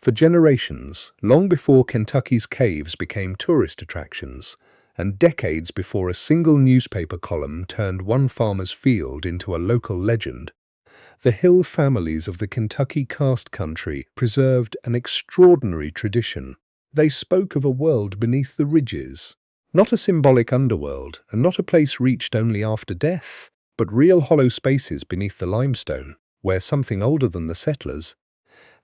For generations, long before Kentucky's caves became tourist attractions, and decades before a single newspaper column turned one farmer's field into a local legend, the Hill families of the Kentucky karst country preserved an extraordinary tradition. They spoke of a world beneath the ridges, not a symbolic underworld and not a place reached only after death, but real hollow spaces beneath the limestone, where something older than the settlers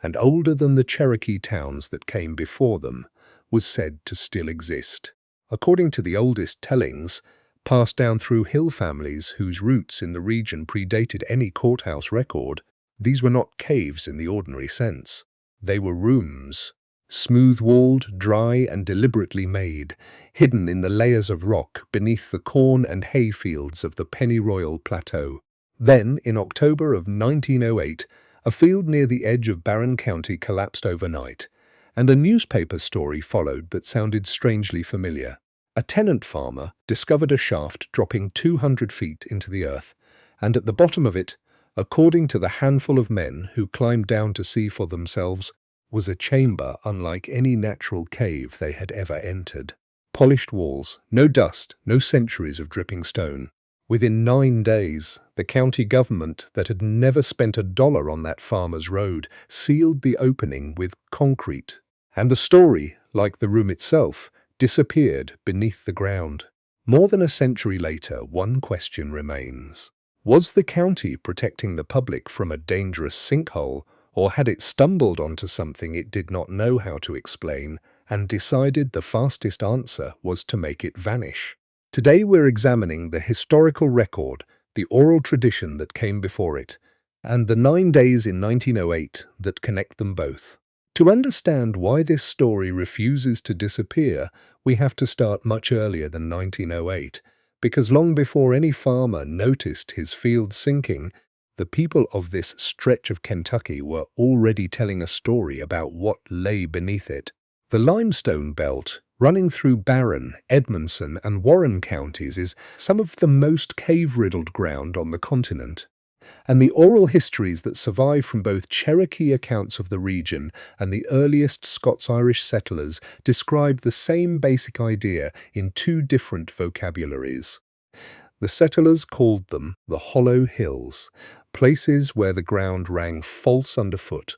and older than the Cherokee towns that came before them was said to still exist. According to the oldest tellings, passed down through Hill families whose roots in the region predated any courthouse record, these were not caves in the ordinary sense. They were rooms, smooth-walled, dry and deliberately made, hidden in the layers of rock beneath the corn and hay fields of the Pennyroyal Plateau. Then, in October of 1908, a field near the edge of Barren County collapsed overnight, and a newspaper story followed that sounded strangely familiar. A tenant farmer discovered a shaft dropping 200 feet into the earth, and at the bottom of it, according to the handful of men who climbed down to see for themselves, was a chamber unlike any natural cave they had ever entered. Polished walls, no dust, no centuries of dripping stone. Within 9 days, the county government that had never spent a dollar on that farmer's road sealed the opening with concrete, and the story, like the room itself, disappeared beneath the ground. More than a century later, one question remains. Was the county protecting the public from a dangerous sinkhole, or had it stumbled onto something it did not know how to explain and decided the fastest answer was to make it vanish? Today we're examining the historical record, the oral tradition that came before it, and the 9 days in 1908 that connect them both. To understand why this story refuses to disappear, we have to start much earlier than 1908, because long before any farmer noticed his field sinking, the people of this stretch of Kentucky were already telling a story about what lay beneath it. The limestone belt, running through Barren, Edmonson, and Warren counties, is some of the most cave-riddled ground on the continent. And the oral histories that survive from both Cherokee accounts of the region and the earliest Scots-Irish settlers describe the same basic idea in 2 different vocabularies. The settlers called them the Hollow Hills, places where the ground rang false underfoot,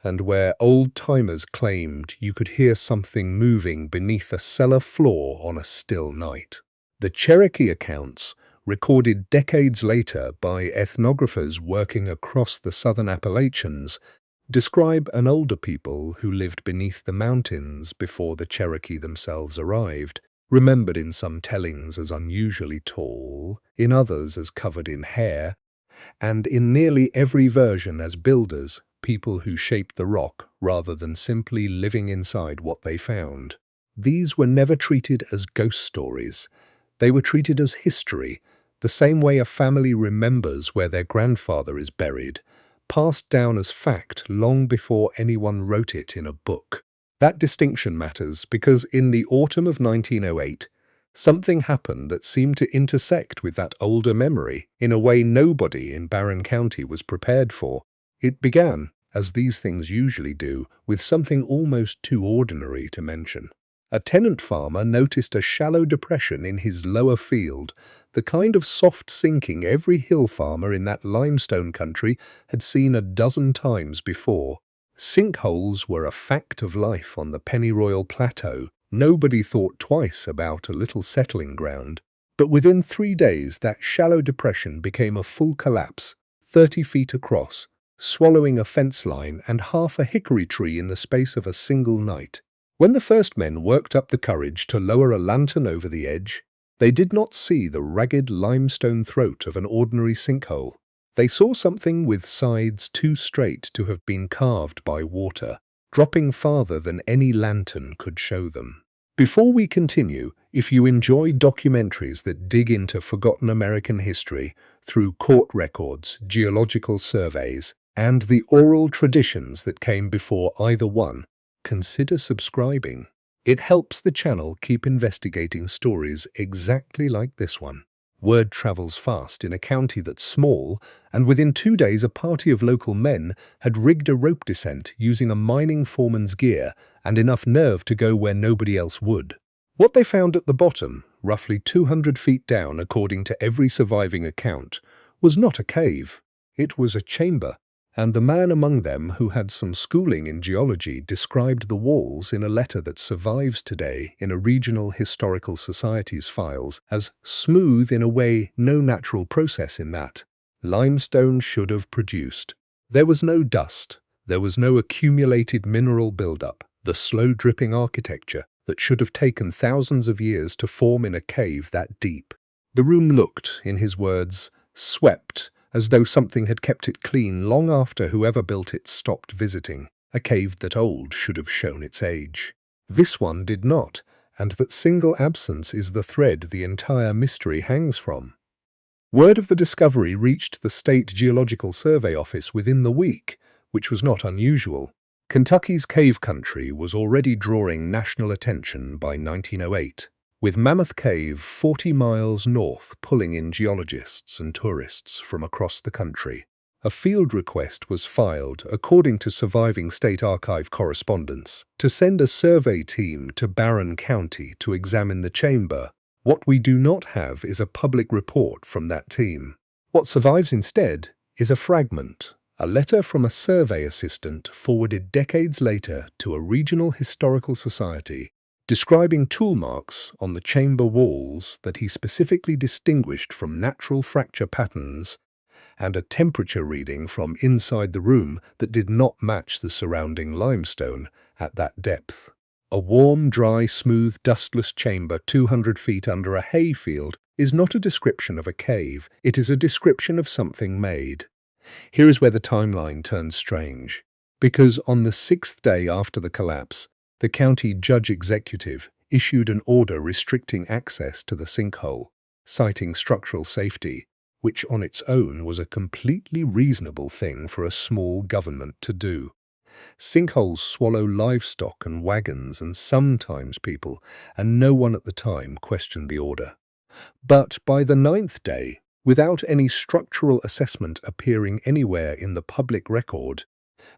and where old-timers claimed you could hear something moving beneath a cellar floor on a still night. The Cherokee accounts, recorded decades later by ethnographers working across the southern Appalachians, describe an older people who lived beneath the mountains before the Cherokee themselves arrived, remembered in some tellings as unusually tall, in others as covered in hair, and in nearly every version as builders, people who shaped the rock rather than simply living inside what they found. These were never treated as ghost stories. They were treated as history, the same way a family remembers where their grandfather is buried, passed down as fact long before anyone wrote it in a book. That distinction matters because in the autumn of 1908, something happened that seemed to intersect with that older memory in a way nobody in Barren County was prepared for. It began, as these things usually do, with something almost too ordinary to mention. A tenant farmer noticed a shallow depression in his lower field, the kind of soft sinking every hill farmer in that limestone country had seen a dozen times before. Sinkholes were a fact of life on the Pennyroyal Plateau. Nobody thought twice about a little settling ground. But within 3 days, that shallow depression became a full collapse, 30 feet across, swallowing a fence line and half a hickory tree in the space of a single night. When the first men worked up the courage to lower a lantern over the edge, they did not see the ragged limestone throat of an ordinary sinkhole. They saw something with sides too straight to have been carved by water, dropping farther than any lantern could show them. Before we continue, if you enjoy documentaries that dig into forgotten American history through court records, geological surveys, and the oral traditions that came before either one, consider subscribing. It helps the channel keep investigating stories exactly like this one. Word travels fast in a county that's small, and within 2 days a party of local men had rigged a rope descent using a mining foreman's gear and enough nerve to go where nobody else would. What they found at the bottom, roughly 200 feet down according to every surviving account, was not a cave. It was a chamber, and the man among them who had some schooling in geology described the walls in a letter that survives today in a regional historical society's files as smooth in a way no natural process in that limestone should have produced. There was no dust, there was no accumulated mineral buildup, the slow dripping architecture that should have taken thousands of years to form in a cave that deep. The room looked, in his words, swept, as though something had kept it clean long after whoever built it stopped visiting. A cave that old should have shown its age. This one did not, and that single absence is the thread the entire mystery hangs from. Word of the discovery reached the State Geological Survey Office within the week, which was not unusual. Kentucky's cave country was already drawing national attention by 1908. With Mammoth Cave 40 miles north pulling in geologists and tourists from across the country. A field request was filed, according to surviving State Archive correspondence, to send a survey team to Barren County to examine the chamber. What we do not have is a public report from that team. What survives instead is a fragment, a letter from a survey assistant forwarded decades later to a regional historical society, describing tool marks on the chamber walls that he specifically distinguished from natural fracture patterns and a temperature reading from inside the room that did not match the surrounding limestone at that depth. A warm, dry, smooth, dustless chamber 200 feet under a hayfield is not a description of a cave, it is a description of something made. Here is where the timeline turns strange, because on the 6th day after the collapse, the county judge executive issued an order restricting access to the sinkhole, citing structural safety, which on its own was a completely reasonable thing for a small government to do. Sinkholes swallow livestock and wagons and sometimes people, and no one at the time questioned the order. But by the 9th day, without any structural assessment appearing anywhere in the public record,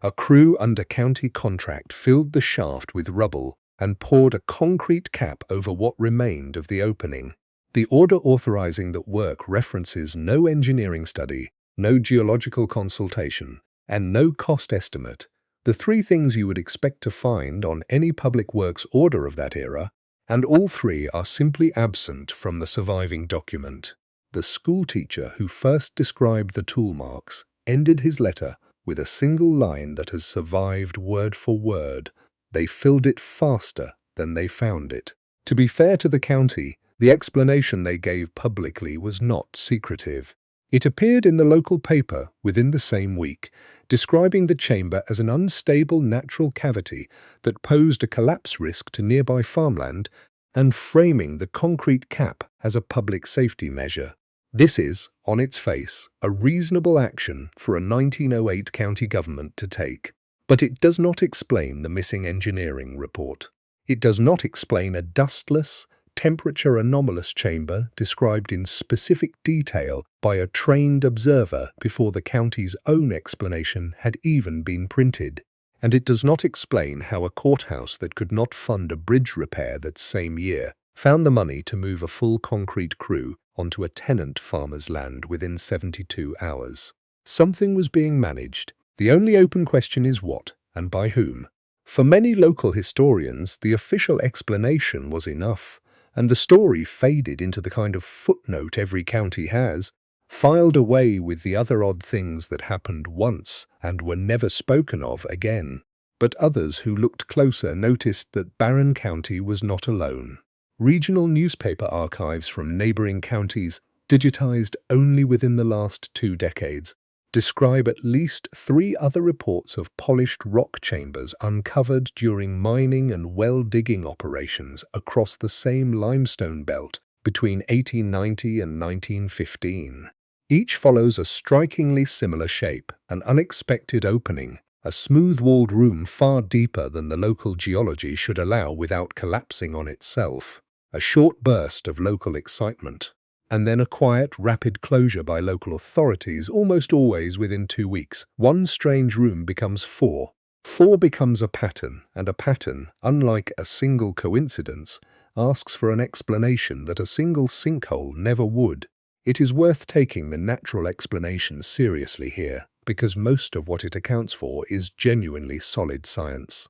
a crew under county contract filled the shaft with rubble and poured a concrete cap over what remained of the opening. The order authorizing that work references no engineering study, no geological consultation, and no cost estimate, the three things you would expect to find on any public works order of that era, and all three are simply absent from the surviving document. The schoolteacher who first described the tool marks ended his letter with a single line that has survived word for word. They filled it faster than they found it. To be fair to the county, the explanation they gave publicly was not secretive. It appeared in the local paper within the same week, describing the chamber as an unstable natural cavity that posed a collapse risk to nearby farmland and framing the concrete cap as a public safety measure. This is, on its face, a reasonable action for a 1908 county government to take. But it does not explain the missing engineering report. It does not explain a dustless, temperature anomalous chamber described in specific detail by a trained observer before the county's own explanation had even been printed. And it does not explain how a courthouse that could not fund a bridge repair that same year found the money to move a full concrete crew onto a tenant farmer's land within 72 hours. Something was being managed. The only open question is what and by whom. For many local historians, the official explanation was enough, and the story faded into the kind of footnote every county has, filed away with the other odd things that happened once and were never spoken of again. But others who looked closer noticed that Barren County was not alone. Regional newspaper archives from neighboring counties, digitized only within the last 2 decades, describe at least 3 other reports of polished rock chambers uncovered during mining and well-digging operations across the same limestone belt between 1890 and 1915. Each follows a strikingly similar shape, an unexpected opening, a smooth-walled room far deeper than the local geology should allow without collapsing on itself. A short burst of local excitement. and then a quiet, rapid closure by local authorities, almost always within 2 weeks. One strange room becomes four. Four becomes a pattern, and a pattern, unlike a single coincidence, asks for an explanation that a single sinkhole never would. It is worth taking the natural explanation seriously here, because most of what it accounts for is genuinely solid science.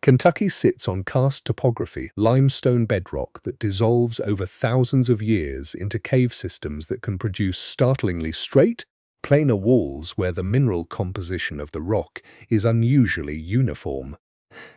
Kentucky sits on karst topography, limestone bedrock that dissolves over thousands of years into cave systems that can produce startlingly straight, planar walls where the mineral composition of the rock is unusually uniform.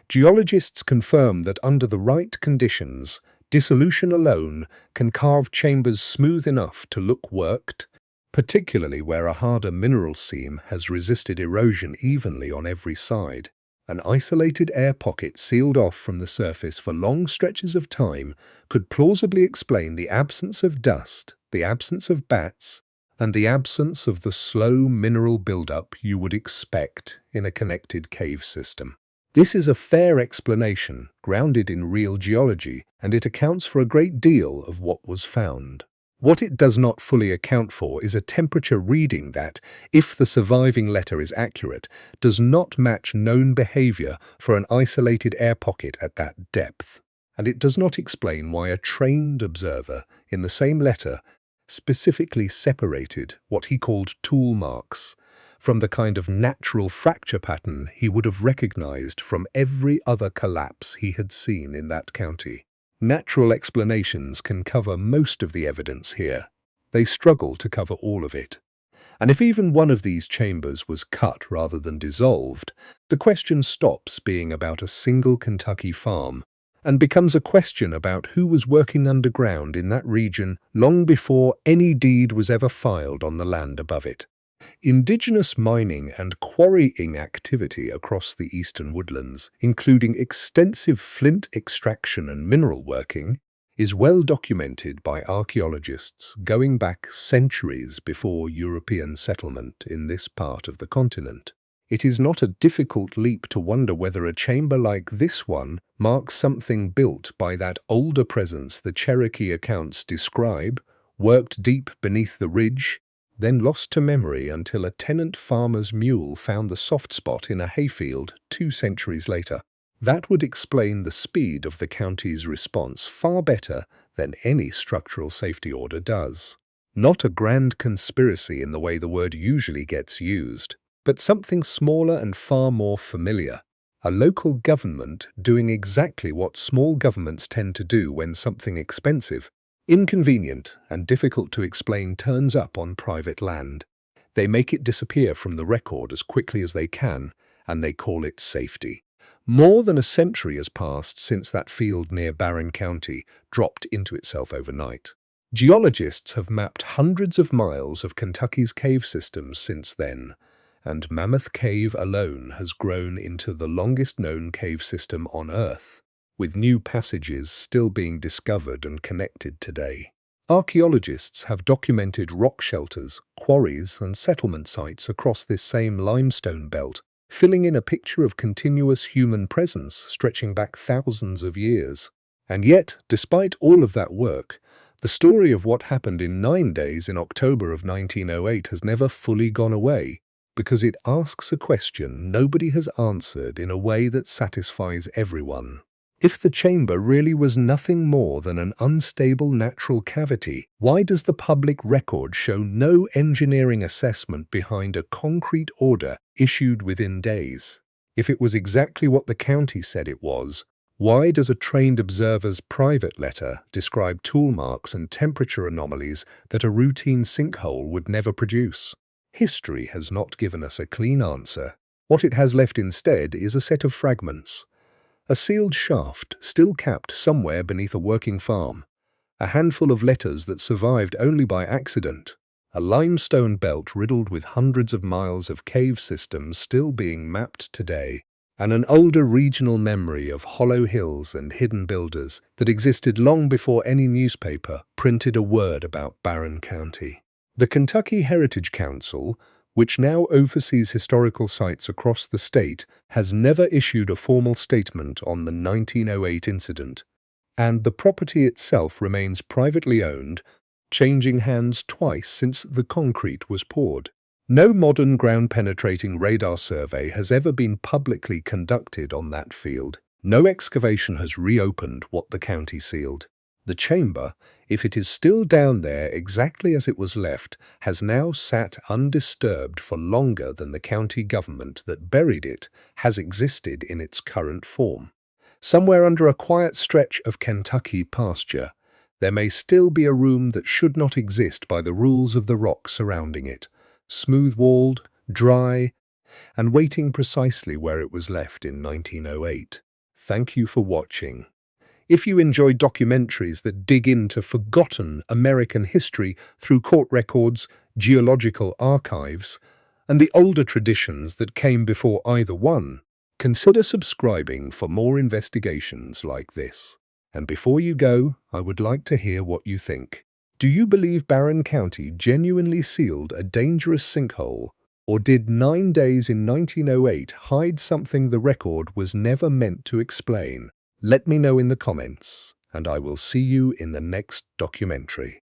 Geologists confirm that under the right conditions, dissolution alone can carve chambers smooth enough to look worked, particularly where a harder mineral seam has resisted erosion evenly on every side. An isolated air pocket sealed off from the surface for long stretches of time could plausibly explain the absence of dust, the absence of bats, and the absence of the slow mineral buildup you would expect in a connected cave system. This is a fair explanation, grounded in real geology, and it accounts for a great deal of what was found. What it does not fully account for is a temperature reading that, if the surviving letter is accurate, does not match known behavior for an isolated air pocket at that depth. And it does not explain why a trained observer, in the same letter, specifically separated what he called tool marks from the kind of natural fracture pattern he would have recognized from every other collapse he had seen in that county. Natural explanations can cover most of the evidence here. They struggle to cover all of it. And if even one of these chambers was cut rather than dissolved, the question stops being about a single Kentucky farm and becomes a question about who was working underground in that region long before any deed was ever filed on the land above it. Indigenous mining and quarrying activity across the eastern woodlands, including extensive flint extraction and mineral working, is well documented by archaeologists going back centuries before European settlement in this part of the continent. It is not a difficult leap to wonder whether a chamber like this one marks something built by that older presence the Cherokee accounts describe, worked deep beneath the ridge, then lost to memory until a tenant farmer's mule found the soft spot in a hayfield 2 centuries later. That would explain the speed of the county's response far better than any structural safety order does. Not a grand conspiracy in the way the word usually gets used, but something smaller and far more familiar. A local government doing exactly what small governments tend to do when something expensive, inconvenient, and difficult to explain turns up on private land. They make it disappear from the record as quickly as they can, and they call it safety. More than a century has passed since that field near Barren County dropped into itself overnight. Geologists have mapped hundreds of miles of Kentucky's cave systems since then, and Mammoth Cave alone has grown into the longest known cave system on Earth, with new passages still being discovered and connected today. Archaeologists have documented rock shelters, quarries, and settlement sites across this same limestone belt, filling in a picture of continuous human presence stretching back thousands of years. And yet, despite all of that work, the story of what happened in 9 days in October of 1908 has never fully gone away, because it asks a question nobody has answered in a way that satisfies everyone. If the chamber really was nothing more than an unstable natural cavity, why does the public record show no engineering assessment behind a concrete order issued within days? If it was exactly what the county said it was, why does a trained observer's private letter describe tool marks and temperature anomalies that a routine sinkhole would never produce? History has not given us a clean answer. What it has left instead is a set of fragments. A sealed shaft still capped somewhere beneath a working farm, a handful of letters that survived only by accident, a limestone belt riddled with hundreds of miles of cave systems still being mapped today, and an older regional memory of hollow hills and hidden builders that existed long before any newspaper printed a word about Barren County. The Kentucky Heritage Council, which now oversees historical sites across the state, has never issued a formal statement on the 1908 incident, and the property itself remains privately owned, changing hands twice since the concrete was poured. No modern ground-penetrating radar survey has ever been publicly conducted on that field. No excavation has reopened what the county sealed. The chamber, if it is still down there exactly as it was left, has now sat undisturbed for longer than the county government that buried it has existed in its current form. Somewhere under a quiet stretch of Kentucky pasture, there may still be a room that should not exist by the rules of the rock surrounding it, smooth-walled, dry, and waiting precisely where it was left in 1908. Thank you for watching. If you enjoy documentaries that dig into forgotten American history through court records, geological archives, and the older traditions that came before either one, consider subscribing for more investigations like this. And before you go, I would like to hear what you think. Do you believe Barren County genuinely sealed a dangerous sinkhole, or did 9 days in 1908 hide something the record was never meant to explain? Let me know in the comments, and I will see you in the next documentary.